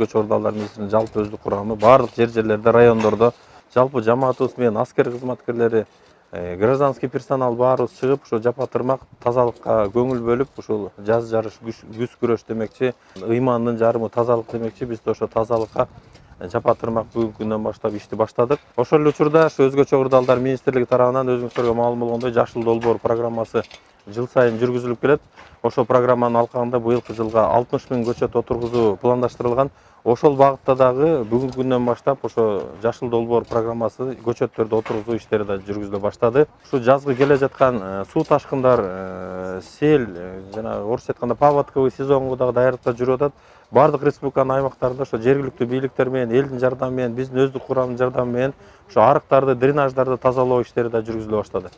Өзгөчө Ордалар милициясынын жалпы өздүк курамы барлык жерлерде, райондордо жалпы жамаатыбыз менен аскер кызматкерлери, гражданский персонал баарыбыз чыгып, ошо жапа-тырмак тазалыкка көңүл бөлүп, ушул жаз жарыш күз күрөш демекчи, ыймандын жарымы тазалык демекчи, биз да ошо тазалыкка жапа-тырмак бүгүнкү күндөн баштап ишти баштадык. Ошол эле учурда ушу Өзгөчө Кырдаалдар министрлиги тарабынан өзүңүздөргө маалым болгондой Жашыл долбоор программасы жыл сайын жүргүзүлүп келет. Ошол программанын алкагында быйылкы жылга 60 000 көчөт отургузуу пландаштырылган. Ошол багытта дагы бүгүнкү күндөн баштап ошо Жашыл долбоор программасы көчөттөрдү отургузуу иштери да жүргүзүлө баштады. Ушу жазгы келе жаткан суу ташкындар, сел, жана орусча айтканда паводковый сезонго дагы даярдыкта жүрүп атат. Бардык республиканын аймактарында ошо жергиликтүү бийликтер менен, элдин жардамы менен, биздин өздүк курамдын жардамы менен ошо арыктарды, дренаждарды тазалоо иштери да жүргүзүлө баштады.